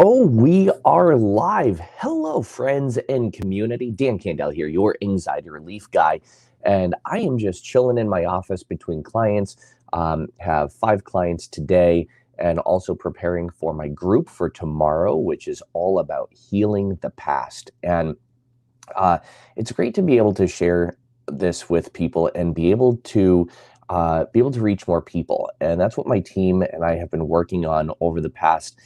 Oh, we are live. Hello, friends and community. Dan Candell here, your anxiety relief guy. And I am just chilling in my office between clients. Have 5 clients today and also preparing for my group for tomorrow, which is all about healing the past. And uh, it's great to be able to share this with people and be able to reach more people. And that's what my team and I have been working on over the past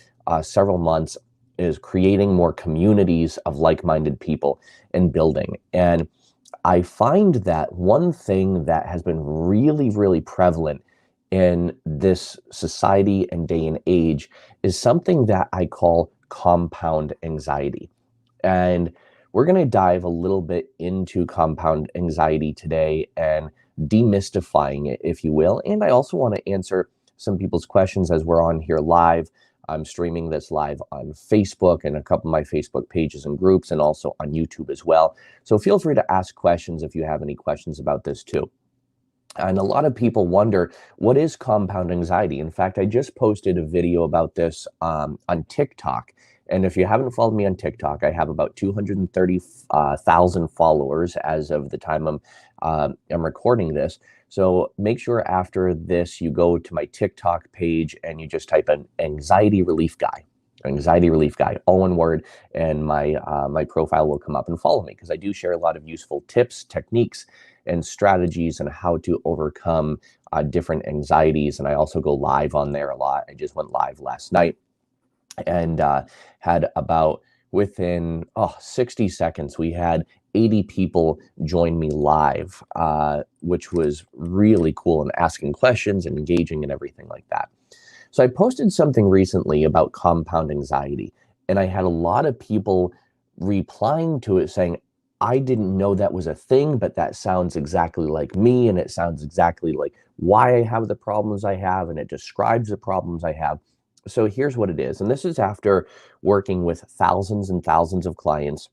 several months, is creating more communities of like-minded people and building. And I find that one thing that has been really, really prevalent in this society and day and age is something that I call compound anxiety. And we're going to dive a little bit into compound anxiety today and demystifying it, if you will. And I also want to answer some people's questions as we're on here live. I'm streaming this live on Facebook and a couple of my Facebook pages and groups, and also on YouTube as well. So feel free to ask questions if you have any questions about this too. And a lot of people wonder, what is compound anxiety? In fact, I just posted a video about this on TikTok. And if you haven't followed me on TikTok, I have about 230,000 followers as of the time I'm recording this. So make sure after this, you go to my TikTok page and you just type in anxiety relief guy, all one word, and my profile will come up, and follow me, because I do share a lot of useful tips, techniques, and strategies on how to overcome different anxieties. And I also go live on there a lot. I just went live last night and had about, within 60 seconds, we had 80 people join me live, which was really cool, and asking questions and engaging and everything like that. So I posted something recently about compound anxiety, and I had a lot of people replying to it saying, I didn't know that was a thing, but that sounds exactly like me, and it sounds exactly like why I have the problems I have, and it describes the problems I have. So here's what it is. And this is after working with thousands and thousands of clients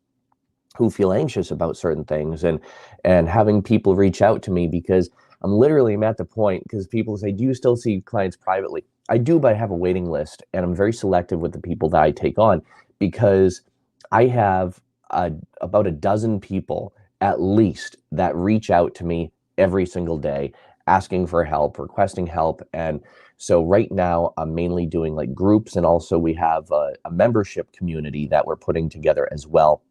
who feel anxious about certain things, and having people reach out to me, because I'm at the point, because people say, do you still see clients privately? I do, but I have a waiting list, and I'm very selective with the people that I take on, because I have about a dozen people at least that reach out to me every single day, asking for help, requesting help. And so right now I'm mainly doing like groups, and also we have a membership community that we're putting together as well.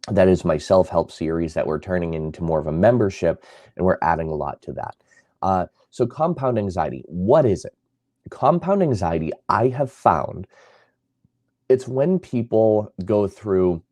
That is my self-help series that we're turning into more of a membership, and we're adding a lot to that. So compound anxiety, what is it? Compound anxiety, I have found, it's when people go through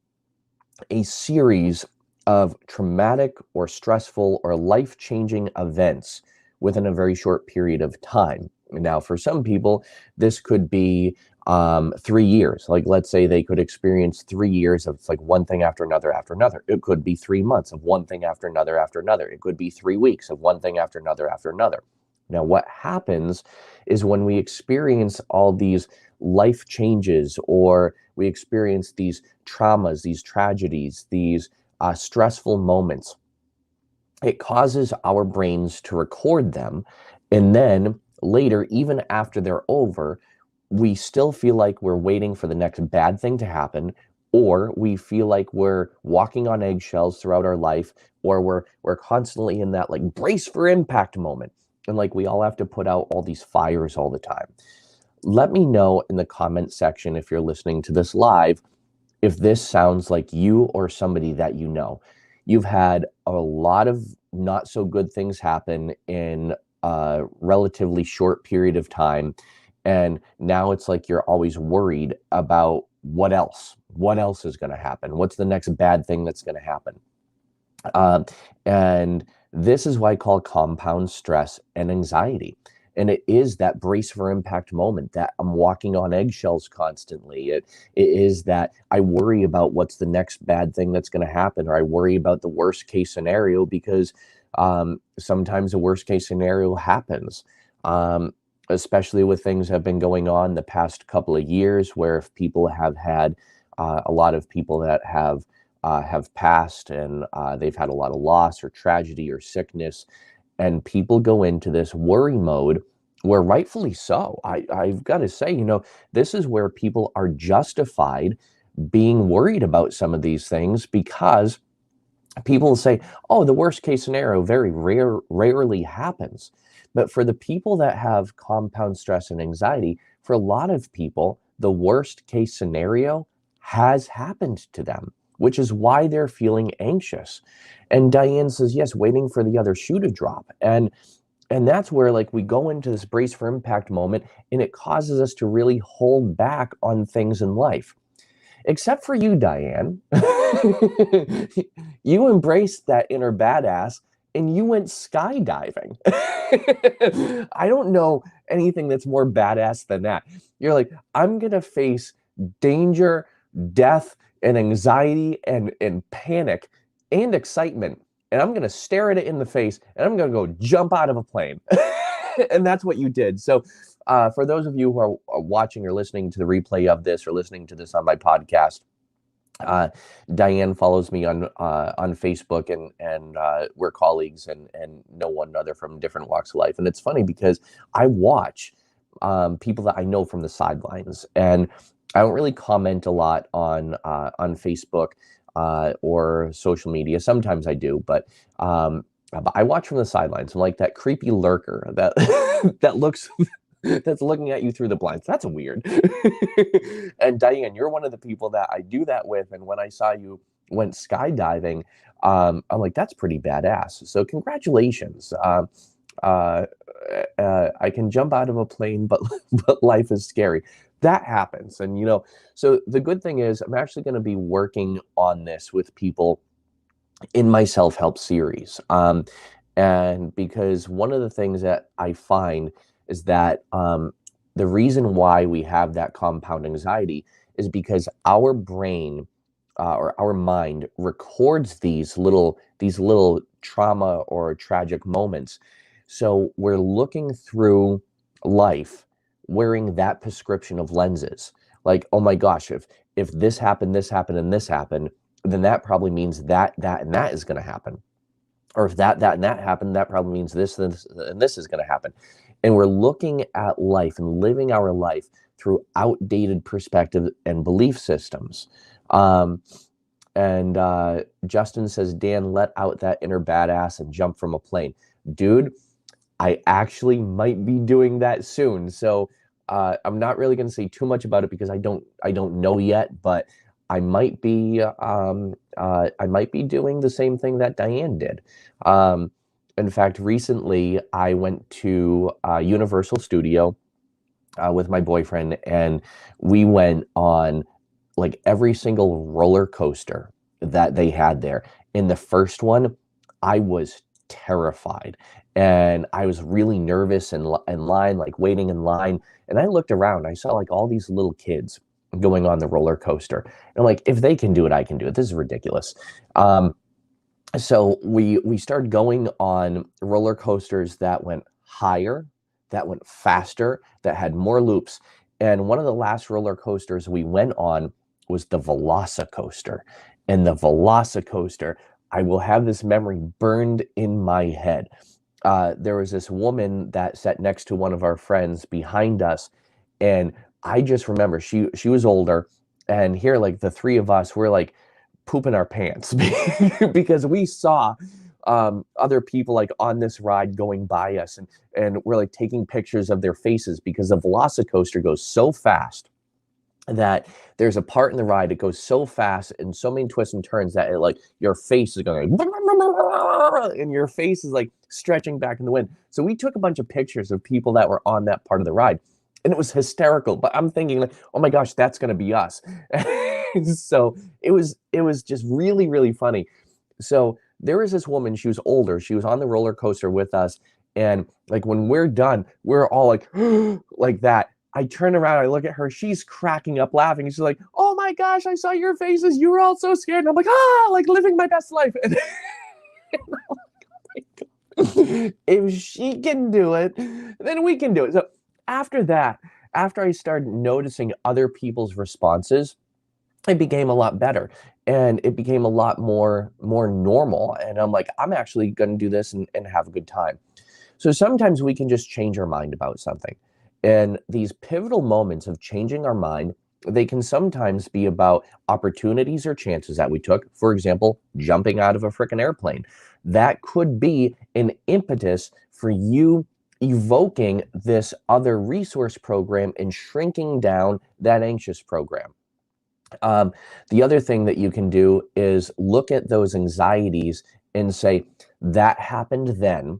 a series of traumatic or stressful or life-changing events within a very short period of time. Now, for some people, this could be 3 years. Like, let's say they could experience 3 years of like one thing after another after another. It could be 3 months of one thing after another after another. It could be 3 weeks of one thing after another after another. Now, what happens is when we experience all these life changes, or we experience these traumas, these tragedies, these stressful moments, it causes our brains to record them. And then later, even after they're over, we still feel like we're waiting for the next bad thing to happen, or we feel like we're walking on eggshells throughout our life, or we're constantly in that like brace for impact moment. And like we all have to put out all these fires all the time. Let me know in the comment section, if you're listening to this live, if this sounds like you or somebody that you know. You've had a lot of not so good things happen in a relatively short period of time. And now it's like you're always worried about what else is going to happen. What's the next bad thing that's going to happen? And this is why I call compound stress and anxiety. And it is that brace for impact moment, that I'm walking on eggshells constantly. It is that I worry about what's the next bad thing that's going to happen, or I worry about the worst case scenario, because sometimes the worst case scenario happens, especially with things that have been going on the past couple of years, where if people have had a lot of people that have passed, and they've had a lot of loss or tragedy or sickness, and people go into this worry mode where rightfully so. I've got to say, this is where people are justified being worried about some of these things, because people say, oh, the worst case scenario rarely happens. But for the people that have compound stress and anxiety, for a lot of people, the worst case scenario has happened to them, which is why they're feeling anxious. And Diane says, yes, waiting for the other shoe to drop. And that's where, like, we go into this brace for impact moment, and it causes us to really hold back on things in life. Except for you, Diane. You embraced that inner badass and you went skydiving. I don't know anything that's more badass than that. You're like, I'm going to face danger, death, and anxiety and panic and excitement. And I'm going to stare at it in the face, and I'm going to go jump out of a plane. And that's what you did. So for those of you who are watching or listening to the replay of this, or listening to this on my podcast, Diane follows me on Facebook, and we're colleagues and know one another from different walks of life. And it's funny because I watch people that I know from the sidelines, and I don't really comment a lot on Facebook or social media. Sometimes I do, but I watch from the sidelines. I'm like that creepy lurker that that looks that's looking at you through the blinds. That's weird. And Diane, you're one of the people that I do that with. And when I saw you went skydiving, I'm like, that's pretty badass. So congratulations. I can jump out of a plane, but life is scary. That happens. And, so the good thing is I'm actually going to be working on this with people in my self-help series. And because one of the things that I find is that the reason why we have that compound anxiety is because our brain or our mind records these little trauma or tragic moments. So we're looking through life wearing that prescription of lenses. Like, oh my gosh, if this happened, and this happened, then that probably means that, and that is going to happen. Or if that, and that happened, that probably means this, and this is going to happen. And we're looking at life and living our life through outdated perspective and belief systems. And Justin says, Dan, let out that inner badass and jump from a plane. Dude, I actually might be doing that soon. So I'm not really going to say too much about it because I don't know yet, but I might be doing the same thing that Diane did. In fact, recently I went to Universal Studio with my boyfriend, and we went on like every single roller coaster that they had there. In the first one, I was terrified, and I was really nervous in line, like waiting in line. And I looked around, I saw like all these little kids going on the roller coaster. And I'm like, if they can do it, I can do it. This is ridiculous. So we started going on roller coasters that went higher, that went faster, that had more loops. And one of the last roller coasters we went on was the Velocicoaster. And the Velocicoaster, I will have this memory burned in my head. There was this woman that sat next to one of our friends behind us, and I just remember she was older, and here, like the three of us, we're like pooping our pants because we saw other people like on this ride going by us, and we're like taking pictures of their faces because the Velocicoaster goes so fast that there's a part in the ride that goes so fast and so many twists and turns that it, like your face is going and your face is like stretching back in the wind. So we took a bunch of pictures of people that were on that part of the ride, and it was hysterical. But I'm thinking like, oh my gosh, that's going to be us. So it was just really, really funny. So there was this woman, she was older, she was on the roller coaster with us, and like when we're done, we're all like like that. I turn around, I look at her, she's cracking up laughing. She's like, oh my gosh, I saw your faces. You were all so scared. And I'm like, like living my best life. And if she can do it, then we can do it. So after that, after I started noticing other people's responses, it became a lot better, and it became a lot more normal. And I'm like, I'm actually going to do this and have a good time. So sometimes we can just change our mind about something. And these pivotal moments of changing our mind, they can sometimes be about opportunities or chances that we took. For example, jumping out of a freaking airplane. That could be an impetus for you evoking this other resource program and shrinking down that anxious program. Um, the other thing that you can do is look at those anxieties and say, that happened then.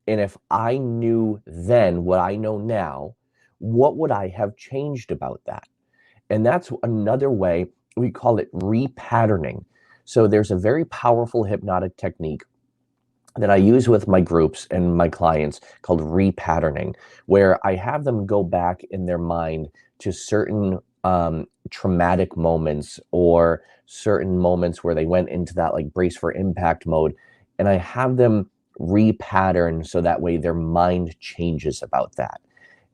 And if I knew then what I know now, what would I have changed about that? And that's another way, we call it repatterning. So there's a very powerful hypnotic technique that I use with my groups and my clients called repatterning, where I have them go back in their mind to certain traumatic moments or certain moments where they went into that like brace for impact mode. And I have them repattern so that way their mind changes about that.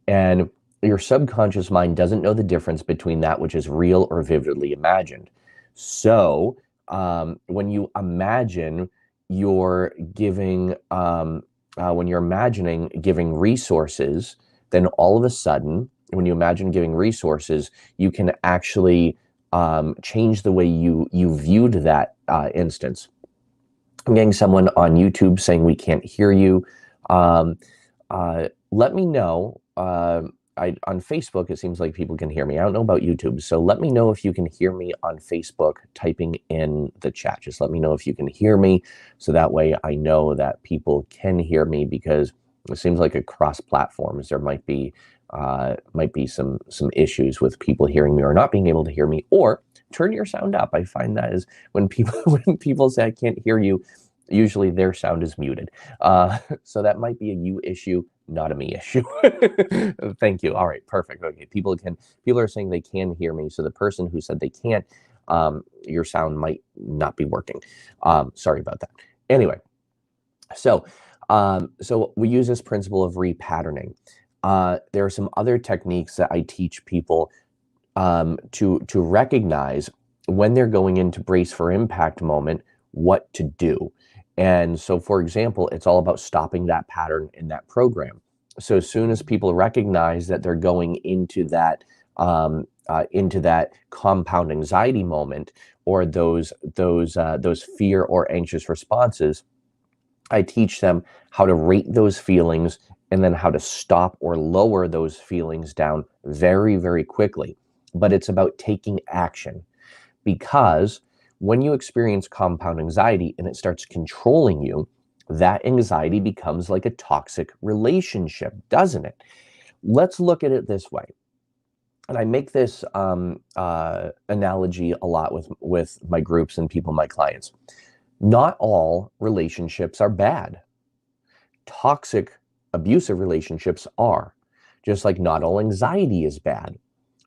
And your subconscious mind doesn't know the difference between that which is real or vividly imagined. So when you imagine you're giving, when you're imagining giving resources, then all of a sudden, when you imagine giving resources, you can actually change the way you viewed that instance. I'm getting someone on YouTube saying we can't hear you. Let me know. On Facebook, it seems like people can hear me. I don't know about YouTube. So let me know if you can hear me on Facebook typing in the chat. Just let me know if you can hear me. So that way I know that people can hear me, because it seems like across platforms, there might be some issues with people hearing me or not being able to hear me, or turn your sound up. I find that is when people say I can't hear you, usually their sound is muted. So that might be a you issue, not a me issue. Thank you. All right, perfect. Okay, people are saying they can hear me. So the person who said they can't, your sound might not be working. Sorry about that. Anyway, so we use this principle of repatterning. There are some other techniques that I teach people to recognize when they're going into brace for impact moment, what to do. And so, for example, it's all about stopping that pattern in that program. So as soon as people recognize that they're going into that compound anxiety moment, or those fear or anxious responses, I teach them how to rate those feelings and then how to stop or lower those feelings down very, very quickly. But it's about taking action, because when you experience compound anxiety and it starts controlling you, that anxiety becomes like a toxic relationship, doesn't it? Let's look at it this way. And I make this analogy a lot with my groups and people, my clients. Not all relationships are bad. Toxic, abusive relationships are. Just like not all anxiety is bad,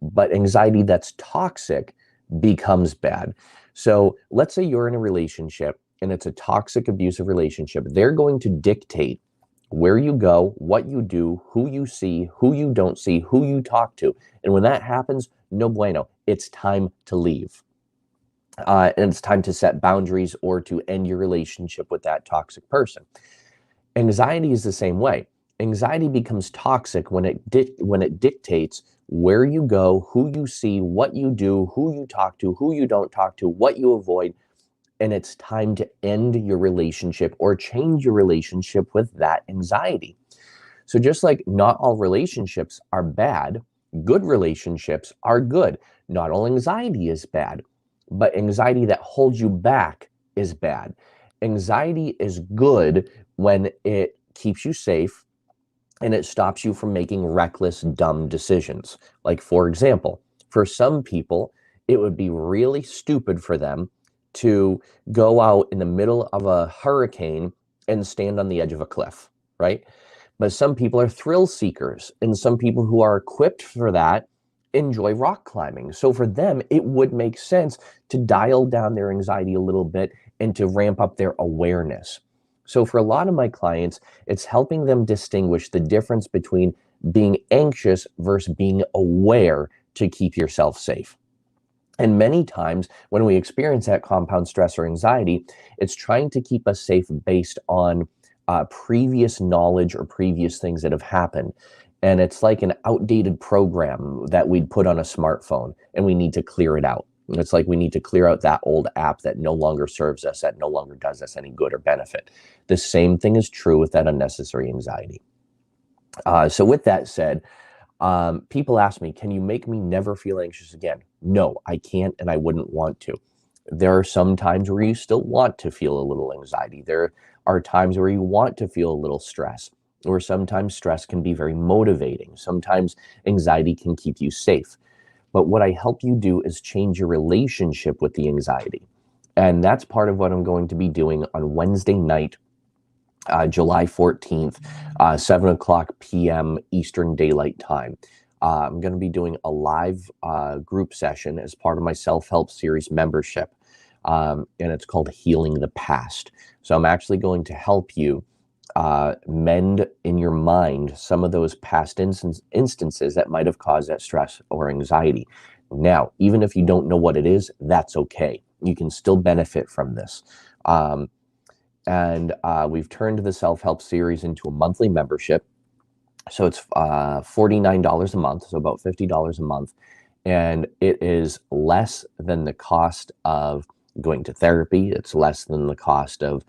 but anxiety that's toxic becomes bad. So let's say you're in a relationship and it's a toxic, abusive relationship. They're going to dictate where you go, what you do, who you see, who you don't see, who you talk to. And when that happens, no bueno, it's time to leave. And it's time to set boundaries or to end your relationship with that toxic person. Anxiety is the same way. Anxiety becomes toxic when it dictates where you go, who you see, what you do, who you talk to, who you don't talk to, what you avoid, and it's time to end your relationship or change your relationship with that anxiety. So just like not all relationships are bad, good relationships are good. Not all anxiety is bad, but anxiety that holds you back is bad. Anxiety is good when it keeps you safe and it stops you from making reckless, dumb decisions. Like, for example, for some people, it would be really stupid for them to go out in the middle of a hurricane and stand on the edge of a cliff, right? But some people are thrill seekers, and some people who are equipped for that enjoy rock climbing. So for them, it would make sense to dial down their anxiety a little bit and to ramp up their awareness. So for a lot of my clients, it's helping them distinguish the difference between being anxious versus being aware to keep yourself safe. And many times when we experience that compound stress or anxiety, it's trying to keep us safe based on previous knowledge or previous things that have happened. And it's like an outdated program that we'd put on a smartphone, and we need to clear it out. It's like we need to clear out that old app that no longer serves us, that no longer does us any good or benefit. The same thing is true with that unnecessary anxiety. So with that said, people ask me, can you make me never feel anxious again? No, I can't, and I wouldn't want to. There are some times where you still want to feel a little anxiety. There are times where you want to feel a little stress, or sometimes stress can be very motivating. Sometimes anxiety can keep you safe. But what I help you do is change your relationship with the anxiety. And that's part of what I'm going to be doing on Wednesday night, July 14th, 7 o'clock p.m. Eastern Daylight Time. I'm going to be doing a live group session as part of my self-help series membership. And it's called Healing the Past. So I'm actually going to help you mend in your mind some of those past instances that might have caused that stress or anxiety. Now, even if you don't know what it is, that's okay. You can still benefit from this. And we've turned the self-help series into a monthly membership. So it's $49 a month, so about $50 a month. And it is less than the cost of going to therapy. It's less than the cost of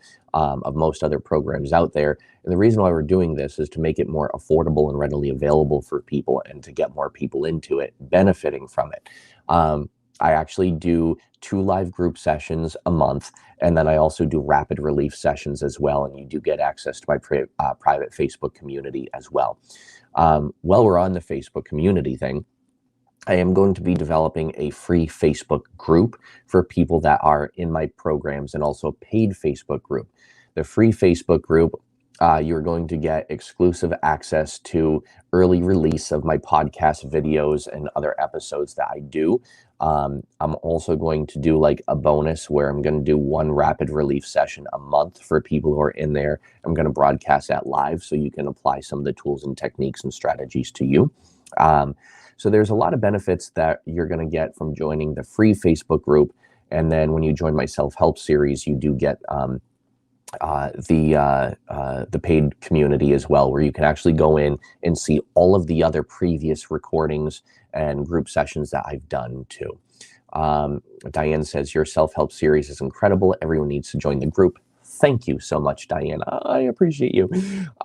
most other programs out there. And the reason why we're doing this is to make it more affordable and readily available for people, and to get more people into it, benefiting from it. I actually do 2 live group sessions a month, and then I also do rapid relief sessions as well. And you do get access to my private Facebook community as well. While we're on the Facebook community thing, I am going to be developing a free Facebook group for people that are in my programs, and also a paid Facebook group. The free Facebook group, you're going to get exclusive access to early release of my podcast videos and other episodes that I do. I'm also going to do like a bonus where I'm going to do 1 rapid relief session a month for people who are in there. I'm going to broadcast that live so you can apply some of the tools and techniques and strategies to you. So there's a lot of benefits that you're going to get from joining the free Facebook group. And then when you join my self-help series, you do get the paid community as well, where you can actually go in and see all of the other previous recordings and group sessions that I've done too. Diane says, your self-help series is incredible. Everyone needs to join the group. Thank you so much, Diane. I appreciate you.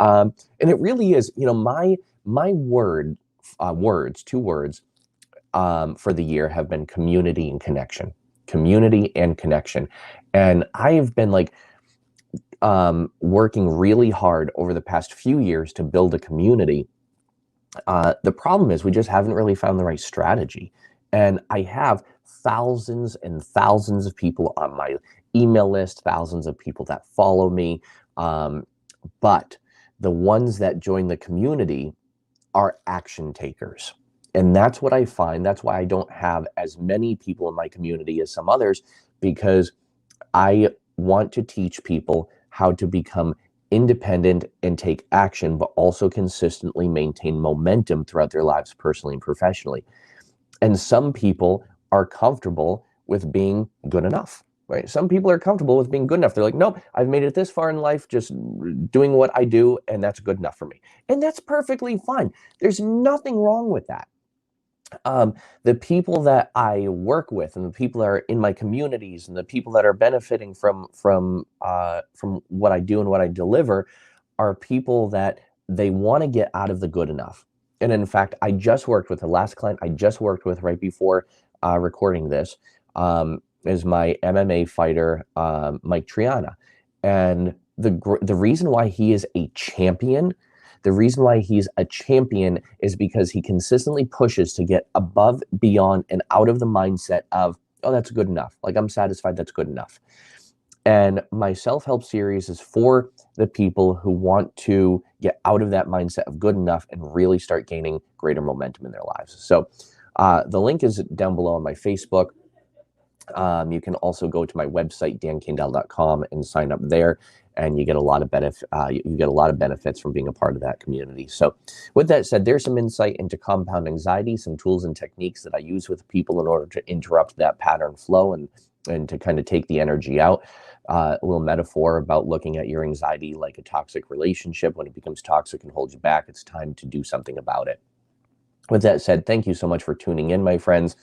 And it really is, you know, my two words for the year have been community and connection. Community and connection. And I have been like working really hard over the past few years to build a community. The problem is we just haven't really found the right strategy. And I have thousands and thousands of people on my email list, thousands of people that follow me. But the ones that join the community are action takers. And that's what I find. That's why I don't have as many people in my community as some others, because I want to teach people how to become independent and take action, but also consistently maintain momentum throughout their lives, personally and professionally. And some people are comfortable with being good enough, right? Some people are comfortable with being good enough. They're like, nope, I've made it this far in life, just doing what I do, and that's good enough for me. And that's perfectly fine. There's nothing wrong with that. The people that I work with, and the people that are in my communities, and the people that are benefiting from what I do and what I deliver, are people that they want to get out of the good enough. And in fact, I just worked with the last client I just worked with right before recording this is my MMA fighter, Mike Triana. And the reason why he is a champion, the reason why he's a champion is because he consistently pushes to get above, beyond, and out of the mindset of, oh, that's good enough. Like, I'm satisfied, that's good enough. And my self-help series is for the people who want to get out of that mindset of good enough and really start gaining greater momentum in their lives. So the link is down below on my Facebook. You can also go to my website, dankindal.com, and sign up there, and you get a lot of benefits from being a part of that community. So with that said, there's some insight into compound anxiety, some tools and techniques that I use with people in order to interrupt that pattern flow and to kind of take the energy out. a little metaphor about looking at your anxiety like a toxic relationship. When it becomes toxic and holds you back, it's time to do something about it. With that said, thank you so much for tuning in, my friends.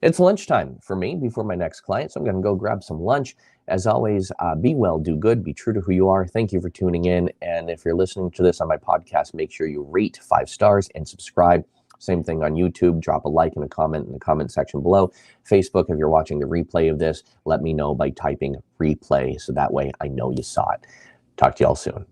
It's lunchtime for me before my next client, so I'm going to go grab some lunch. As always, be well, do good, be true to who you are. Thank you for tuning in. And if you're listening to this on my podcast, make sure you rate 5 stars and subscribe. Same thing on YouTube. Drop a like and a comment in the comment section below. Facebook, if you're watching the replay of this, let me know by typing replay, so that way I know you saw it. Talk to y'all soon.